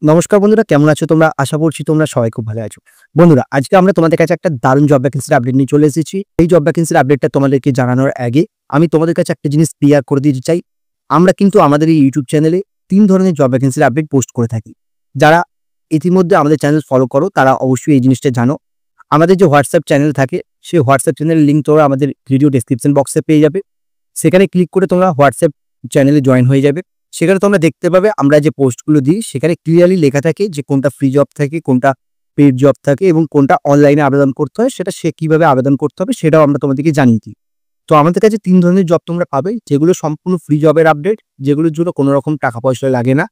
নমস্কার বন্ধুরা, কেমন আছো তোমরা? আশা করছি তোমরা সবাই খুব ভালো আছো। বন্ধুরা, আজকে আমরা তোমাদের কাছে একটা দারুণ জব ভ্যাকেন্সির আপডেট নিয়ে চলে এসেছি। এই জব ভ্যাকেন্সির আপডেটটা তোমাদেরকে জানানোর আগে আমি তোমাদের কাছে একটা জিনিস ক্লিয়ার করে দিতে চাই। আমরা কিন্তু আমাদের এই ইউটিউব চ্যানেলে ৩ ধরনের জব ভ্যাকেন্সির আপডেট পোস্ট করে থাকি। যারা ইতিমধ্যে আমাদের চ্যানেল ফলো করো তারা অবশ্যই এই জিনিসটা জানো। আমাদের যে হোয়াটসঅ্যাপ চ্যানেল থাকে, সেই হোয়াটসঅ্যাপ চ্যানেলের লিঙ্ক তোমরা আমাদের ভিডিও ডেসক্রিপশন বক্সে পেয়ে যাবে। সেখানে ক্লিক করে তোমরা হোয়াটসঅ্যাপ চ্যানেলে জয়েন হয়ে যাবে। সেখানে তোমরা দেখতে পাবে আমরা যে পোস্টগুলো দিই সেখানে ক্লিয়ারলি লেখা থাকে যে কোনটা ফ্রি জব থাকে, কোনটা পেইড জব থাকে এবং কোনটা অনলাইনে আবেদন করতে হয়, সেটা কিভাবে আবেদন করতে হবে সেটাও আমরা তোমাদেরকে জানিয়ে দিই। তো আমাদের কাছে ৩ ধরনের জব তোমরা পাবে, যেগুলো সম্পূর্ণ ফ্রি জবের আপডেট, যেগুলোর জন্য কোনো রকম টাকা পয়সা লাগে না।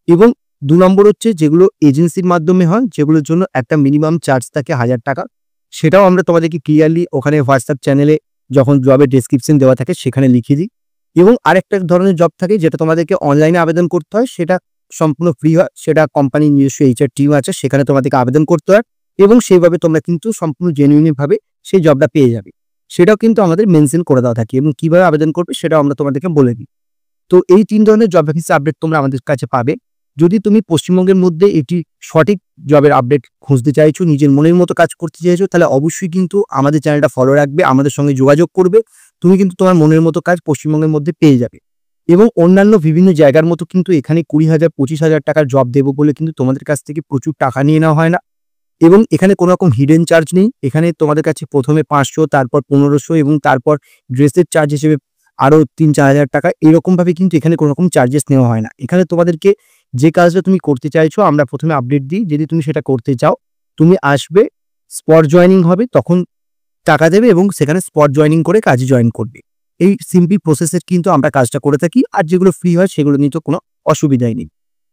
এবং ২ নম্বর হচ্ছে যেগুলো এজেন্সির মাধ্যমে হয়, যেগুলোর জন্য একটা মিনিমাম চার্জ থাকে ১,০০০ টাকা। সেটাও আমরা তোমাদেরকে ক্লিয়ারলি ওখানে হোয়াটসঅ্যাপ চ্যানেলে যখন জবের ডেসক্রিপশন দেওয়া থাকে সেখানে লিখে দিই। এবং আরেকটা ধরনের জব থাকে যেটা তোমাদেরকে অনলাইনে আবেদন করতে হয়, সেটা সম্পূর্ণ ফ্রি হয়। সেটা কোম্পানির নিজস্ব এইচআর টিম আছে, সেখানে তোমাদেরকে আবেদন করতে হয় এবং সেইভাবে তোমরা কিন্তু সম্পূর্ণ জেনুইন ভাবে সেই জবটা পেয়ে যাবে। সেটাও কিন্তু আমাদের মেনশন করে দেওয়া থাকে এবং কিভাবে আবেদন করবে সেটাও আমরা তোমাদেরকে বলে দিই। তো এই ৩ ধরনের জব ভ্যাকেন্সি আপডেট তোমরা আমাদের কাছে পাবে। যদি তুমি পশ্চিমবঙ্গের মধ্যে এটি সঠিক জবের আপডেট খুঁজতে চাইছো, নিজের মনের মতো কাজ করতে চাইছো, তাহলে অবশ্যই কিন্তু আমাদের চ্যানেলটা ফলো রাখবে, আমাদের সঙ্গে যোগাযোগ করবে। তুমি কিন্তু তোমার মনের মতো কাজ পশ্চিমবঙ্গের মধ্যে পেয়ে যাবে। এবং অন্যান্য বিভিন্ন জায়গার মতো কিন্তু এখানে ২০,০০০, ২৫,০০০ টাকার জব দেবো বলে কিন্তু তোমাদের কাছ থেকে প্রচুর টাকা নিয়ে নেওয়া হয় না। এবং এখানে কোনো রকম হিডেন চার্জ নেই। এখানে তোমাদের কাছে প্রথমে ৫০০, তারপর ১৫০০ এবং তারপর ড্রেসের চার্জ হিসেবে আরো ৩-৪,০০০ টাকা, এরকমভাবে কিন্তু এখানে কোনো রকম চার্জেস নেওয়া হয় না। এখানে তোমাদেরকে যে কাজটা তুমি করতে চাইছো আমরা প্রথমে আপডেট দিই। যদি তুমি সেটা করতে চাও, তুমি আসবে, স্পট জয়েনিং হবে, তখন টাকা দেবে এবং সেখানে স্পট জয়েনিং করে কাজে জয়েন করবে। এই সিম্পল প্রসেসের কিন্তু আমরা কাজটা করে থাকি। আর যেগুলো ফ্রি হয় সেগুলো নিয়ে তো কোনো অসুবিধাই নেই।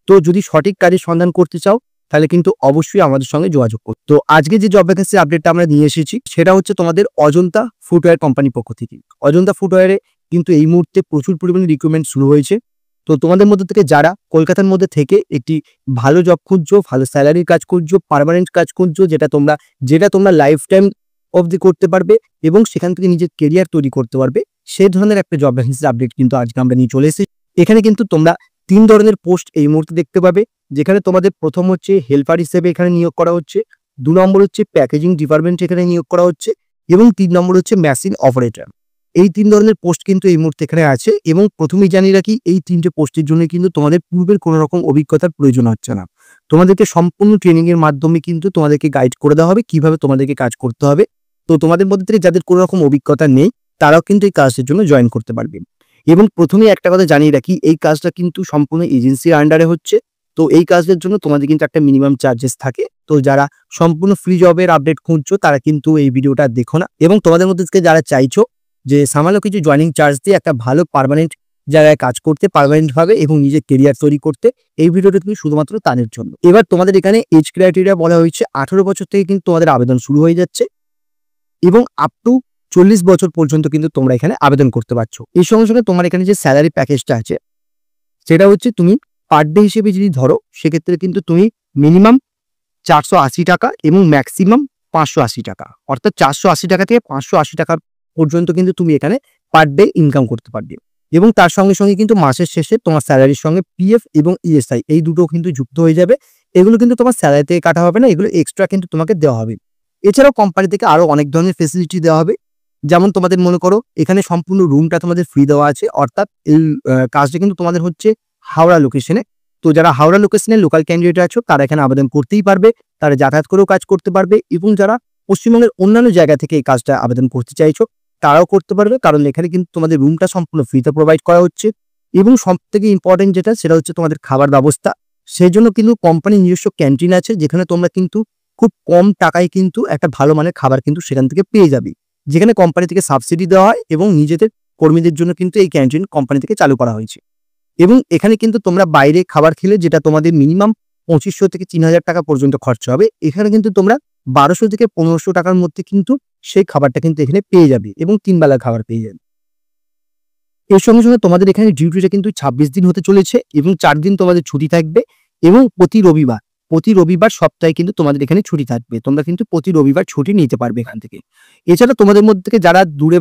তো যদি সঠিক কাজের সন্ধান করতে চাও তাহলে কিন্তু অবশ্যই আমাদের সঙ্গে যোগাযোগ করো। তো আজকে যে জব ভ্যাকেন্সি আপডেটটা আমরা নিয়ে এসেছি সেটা হচ্ছে তোমাদের অজন্তা ফুটওয়্যার কোম্পানির পক্ষ থেকে। অজন্তা ফুটওয়্যারে কিন্তু এই মুহূর্তে প্রচুর পরিমাণে রিক্রুটমেন্ট শুরু হয়েছে। তো তোমাদের মধ্যে থেকে যারা কলকাতার মধ্যে থেকে একটি ভালো জব খুঁজছো, ভালো স্যালারির কাজ খুঁজছো, পার্মানেন্ট কাজ খুঁজছো, যেটা তোমরা লাইফ টাইম অবধি করতে পারবে এবং সেখান থেকে নিজের কেরিয়ার তৈরি করতে পারবে, সেই ধরনের একটা জব ভ্যাকেন্সি আপডেট কিন্তু আজকে আমরা নিয়ে চলে এসেছি। এখানে কিন্তু তোমরা ৩ ধরনের পোস্ট এই মুহূর্তে দেখতে পাবে। যেখানে তোমাদের প্রথম হচ্ছে হেল্পার হিসেবে এখানে নিয়োগ করা হচ্ছে, ২ নম্বর হচ্ছে প্যাকেজিং ডিপার্টমেন্ট এখানে নিয়োগ করা হচ্ছে এবং ৩ নম্বর হচ্ছে মেশিন অপারেটর। এই ৩ ধরনের পোস্ট কিন্তু এই মুহূর্তে এখানে আছে। এবং প্রথমেই জানিয়ে রাখি, এই ৩টে পোস্টের জন্য কিন্তু তোমাদের পূর্বের কোনো রকম অভিজ্ঞতার প্রয়োজন হচ্ছে না। তোমাদেরকে সম্পূর্ণ ট্রেনিং এর মাধ্যমে কিন্তু তোমাদেরকে গাইড করে দেওয়া হবে কিভাবে তোমাদেরকে কাজ করতে হবে। তো তোমাদের মধ্যে থেকে যাদের কোনো রকম অভিজ্ঞতা নেই তারাও কিন্তু এই কাজের জন্য জয়েন করতে পারবে। এবং প্রথমেই একটা কথা জানিয়ে রাখি, এই কাজটা কিন্তু সম্পূর্ণ এজেন্সির আন্ডারে হচ্ছে। তো এই কাজের জন্য তোমাদের কিন্তু একটা মিনিমাম চার্জেস থাকে। তো যারা সম্পূর্ণ ফ্রি জবের আপডেট খুঁজছো তারা কিন্তু এই ভিডিওটা দেখো না। এবং তোমাদের মধ্যে থেকে যারা চাইছো যে সামান্য কিছু জয়েনিং চার্জ দিয়ে একটা ভালো পার্মানেন্ট জায়গায় কাজ করতে, পার্মানেন্ট ভাবে এবং নিজের কেরিয়ার তৈরি করতে, এই ভিডিওটা তুমি শুধুমাত্র তাদের জন্য। এবার তোমাদের এখানে এজ ক্রাইটেরিয়া বলা হয়েছে ১৮ বছর থেকে কিন্তু তোমাদের আবেদন শুরু হয়ে যাচ্ছে এবং আপ টু ৪০ বছর পর্যন্ত কিন্তু তোমরা এখানে আবেদন করতে পারছো। এর সঙ্গে সঙ্গে তোমার এখানে যে স্যালারি প্যাকেজটা আছে সেটা হচ্ছে, তুমি পার ডে হিসেবে যদি ধরো সেক্ষেত্রে কিন্তু তুমি মিনিমাম ৪৮০ টাকা এবং ম্যাক্সিমাম ৫৮০ টাকা, অর্থাৎ ৪৮০ টাকা থেকে ৫৮০ টাকা পর্যন্ত কিন্তু তুমি এখানে পার ডে ইনকাম করতে পারবে। এবং তার সঙ্গে সঙ্গে কিন্তু মাসের শেষে তোমার স্যালারির সঙ্গে পিএফ এবং ইএসআই এই দুটো কিন্তু যুক্ত হয়ে যাবে। এগুলো কিন্তু তোমার স্যালারি থেকে কাটা হবে না, এগুলো এক্সট্রা কিন্তু তোমাকে দেওয়া হবে। এছাড়াও কোম্পানি থেকে আরো অনেক ধরনের ফেসিলিটি দেওয়া হবে। যেমন তোমাদের মনে করো এখানে সম্পূর্ণ রুমটা তোমাদের ফ্রি দেওয়া আছে, অর্থাৎ এই কাজটা কিন্তু তোমাদের হচ্ছে হাওড়া লোকেশনে। তো যারা হাওড়া লোকেশনের লোকাল ক্যান্ডিডেট আছো তারা এখানে আবেদন করতেই পারবে, তারা যাতায়াত করেও কাজ করতে পারবে। এবং যারা পশ্চিমবঙ্গের অন্যান্য জায়গা থেকে এই কাজটা আবেদন করতে চাইছো তারাও করতে পারবে, কারণ এখানে কিন্তু তোমাদের রুমটা সম্পূর্ণ ফ্রিতে প্রোভাইড করা হচ্ছে। এবং সব থেকে ইম্পর্টেন্ট যেটা সেটা হচ্ছে তোমাদের খাবার ব্যবস্থা। সেই জন্য কিন্তু কোম্পানির নিজস্ব ক্যান্টিন আছে, যেখানে তোমরা কিন্তু খুব কম টাকায় কিন্তু একটা ভালো মানের খাবার কিন্তু সেখান থেকে পেয়ে যাবে, যেখানে কোম্পানি থেকে সাবসিডি দেওয়া হয় এবং নিজেদের কর্মীদের জন্য কিন্তু এই ক্যান্টিন কোম্পানি থেকে চালু করা হয়েছে। এবং এখানে কিন্তু তোমরা বাইরে খাবার খেলে যেটা তোমাদের মিনিমাম ২৫০০ থেকে ৩,০০০ টাকা পর্যন্ত খরচা হবে, এখানে কিন্তু তোমরা ১২০০ থেকে ১৫০০ টাকার মধ্যে কিন্তু সেই খাবারটা কিন্তু এখানে পেয়ে যাবে এবং ৩ বেলার খাবার পেয়ে যাবে। এর সঙ্গে সঙ্গে তোমাদের এখানে ডিউটিটা কিন্তু ২৬ দিন হতে চলেছে এবং ৪ দিন তোমাদের ছুটি থাকবে। এবং প্রতি রবিবার সপ্তাহে কিন্তু তোমাদের এখানে ছুটি থাকবে। তোমরা কিন্তু প্রতি রবিবার ছুটি নিতে পারবে এখান থেকে। এছাড়া তোমাদের মধ্যে থেকে যাদের দূরে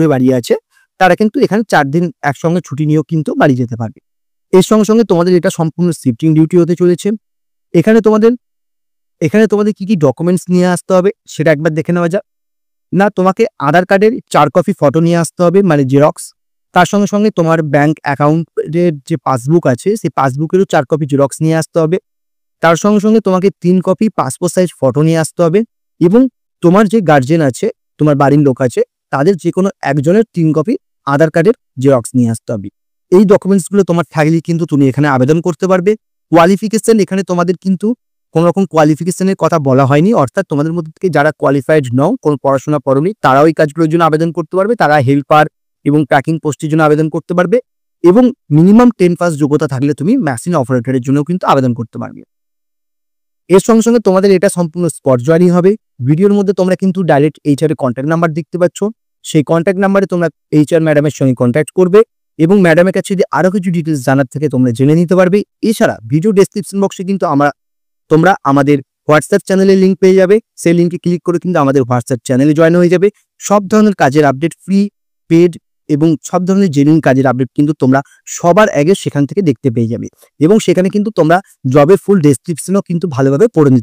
বাড়ি আছে তারা কিন্তু এখানে ৪ দিন একসঙ্গে ছুটি নিয়েও কিন্তু বাড়ি যেতে পারবে। এর সঙ্গে সঙ্গে তোমাদের এটা সম্পূর্ণ শিফটিং ডিউটি হতে চলেছে। এখানে তোমাদের কি কি ডকুমেন্টস নিয়ে আসতে হবে সেটা একবার দেখে নেওয়া যাক। না, তোমাকে আধার কার্ডের 4 কপি ফটো নিয়ে আসতে হবে, মানে জেরক্স। তার সঙ্গে সঙ্গে তোমার ব্যাংক অ্যাকাউন্টের যে পাসবুক আছে সেই পাসবুকেরও 4 কপি জেরক্স নিয়ে আসতে হবে। তার সঙ্গে সঙ্গে তোমাকে 3 কপি পাসপোর্ট সাইজ ফটো নিয়ে আসতে হবে এবং তোমার যে গার্জিয়ান আছে, তোমার বাড়ির লোক আছে, তাদের যে কোনো একজনের 3 কপি আধার কার্ডের জেরক্স নিয়ে আসতে হবে। এই ডকুমেন্টসগুলো তোমার থাকলেই কিন্তু তুমি এখানে আবেদন করতে পারবে। কোয়ালিফিকেশন, এখানে তোমাদের কিন্তু কোনো রকম কোয়ালিফিকেশনের কথা বলা হয়নি, অর্থাৎ তোমাদের মধ্যে থেকে যারা কোয়ালিফাইড নও, কোনো পড়াশোনা করোনি, তারাও এই কাজগুলোর জন্য আবেদন করতে পারবে। তারা হেল্পার এবং প্যাকিং পোস্টের জন্য আবেদন করতে পারবে এবং মিনিমাম 10 পাস যোগ্যতা থাকলে তুমি মেশিন অপারেটরের জন্য কিন্তু আবেদন করতে পারবে। এর সঙ্গে সঙ্গে তোমাদের এটা সম্পূর্ণ স্পট জয়েনিং হবে। ভিডিওর মধ্যে তোমরা কিন্তু ডাইরেক্ট এইচআর এর কন্ট্যাক্ট নাম্বার দেখতে পাচ্ছ। সেই কন্ট্যাক্ট নাম্বারে তোমরা এইচআর ম্যাডামের সঙ্গে কন্ট্যাক্ট করবে এবং ম্যাডামের কাছে যদি আরো কিছু ডিটেলস জানার থেকে তোমরা জেনে নিতে পারবে। এছাড়া ভিডিও ডেসক্রিপশন বক্সে কিন্তু তোমরা আমাদের হোয়াটসঅ্যাপ চ্যানেলের লিঙ্ক পেয়ে যাবে। সেই লিঙ্কে ক্লিক করে কিন্তু আমাদের হোয়াটসঅ্যাপ চ্যানেলে জয়েন হয়ে যাবে। সব ধরনের কাজের আপডেট, ফ্রি, পেড এবং সব ধরনের জেনুইন কাজের আপডেট কিন্তু তোমরা সবার আগে সেখান থেকে দেখতে পেয়ে যাবে এবং সেখানে কিন্তু তোমরা জবের ফুল ডেসক্রিপশনও কিন্তু ভালোভাবে পড়ে নিতে